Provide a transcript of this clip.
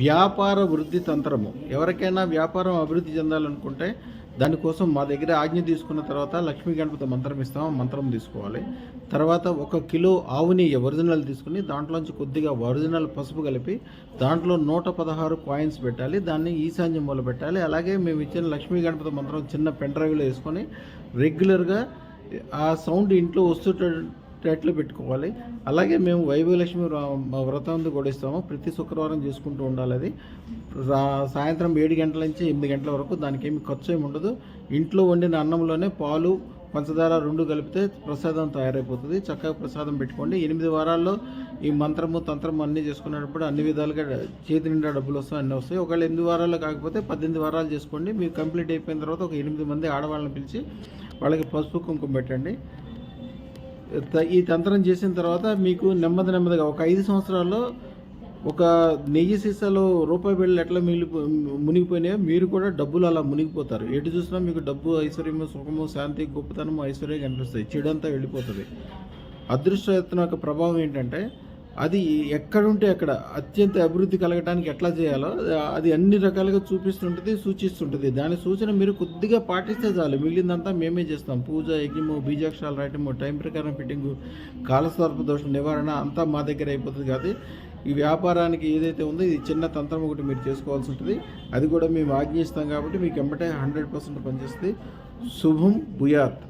వ్యాపార వృద్ధి తంత్రము. ఎవరికైనా వ్యాపారం అభివృద్ధి చెందాలనుకుంటే దానికోసం మా దగ్గర ఆజ్ఞ తీసుకున్న తర్వాత లక్ష్మీ గణపతి మంత్రం ఇస్తాం. మంత్రం తీసుకోవాలి. తర్వాత 1 కిలో ఆవు నెయ్యి ఒరిజినల్ తీసుకుని దాంట్లోంచి కొద్దిగా ఒరిజినల్ పసుపు కలిపి దాంట్లో 116 కాయిన్స్ పెట్టాలి. దాన్ని ఈశాన్యం మూల పెట్టాలి. అలాగే మేము ఇచ్చిన లక్ష్మీ గణపతి మంత్రం చిన్న పెన్ డ్రైవ్లో వేసుకొని రెగ్యులర్గా ఆ సౌండ్ ఇంట్లో వస్తుంటట్లు పెట్టుకోవాలి. అలాగే మేము వైభవలక్ష్మి వ్రతం కూడా ఇస్తాము. ప్రతి శుక్రవారం చేసుకుంటూ ఉండాలి. అది సాయంత్రం 7 గంటల నుంచి 8 గంటల వరకు దానికి ఏమి ఖర్చు ఏమి ఉండదు. ఇంట్లో వండిన అన్నంలోనే పాలు పంచదార 2 కలిపితే ప్రసాదం తయారైపోతుంది. చక్కగా ప్రసాదం పెట్టుకోండి. 8 వారాల్లో ఈ మంత్రము తంత్రము అన్నీ చేసుకునేటప్పుడు అన్ని విధాలుగా చేతి నిండా డబ్బులు వస్తాయి, అన్నీ వస్తాయి. ఒకవేళ 8 వారాల్లో కాకపోతే 18 వారాలు చేసుకోండి. మీకు కంప్లీట్ అయిపోయిన తర్వాత ఒక 8 మంది ఆడవాళ్ళని పిలిచి వాళ్ళకి పసుపు కుంకుమ పెట్టండి. ఈ తంత్రం చేసిన తర్వాత మీకు నెమ్మదిగా ఒక 5 సంవత్సరాల్లో ఒక నెయ్యి సీసాలో రూపాయి బిళ్ళలు ఎట్లా మునిగిపోయినాయో మీరు కూడా డబ్బులు అలా మునిగిపోతారు. ఎటు చూసినా మీకు డబ్బు, ఐశ్వర్యము, సుఖము, శాంతి, గొప్పతనము, ఐశ్వర్యం కనిపిస్తాయి. చెడంతా వెళ్ళిపోతుంది. అదృష్టం యొక్క ప్రభావం ఏంటంటే అది ఎక్కడుంటే అక్కడ అత్యంత అభివృద్ధి కలగడానికి ఎట్లా చేయాలో అది అన్ని రకాలుగా చూపిస్తుంటుంది, సూచిస్తుంటుంది. దాని సూచన మీరు కొద్దిగా పాటిస్తే చాలు. మిగిలిందంతా మేమే చేస్తాం. పూజ, యజ్ఞము, బీజాక్షరాలు రాయటము, టైం ప్రకారం ఫిట్టింగు, కాలసర్ప దోషం నివారణ అంతా మా దగ్గర అయిపోతుంది. కాదు ఈ వ్యాపారానికి ఏదైతే ఉందో ఇది చిన్న తంత్రం ఒకటి మీరు చేసుకోవాల్సి ఉంటుంది. అది కూడా మేము ఆజ్ఞిస్తాం కాబట్టి మీకు వెంబటే 100% పనిచేస్తుంది. శుభం భూయాత్.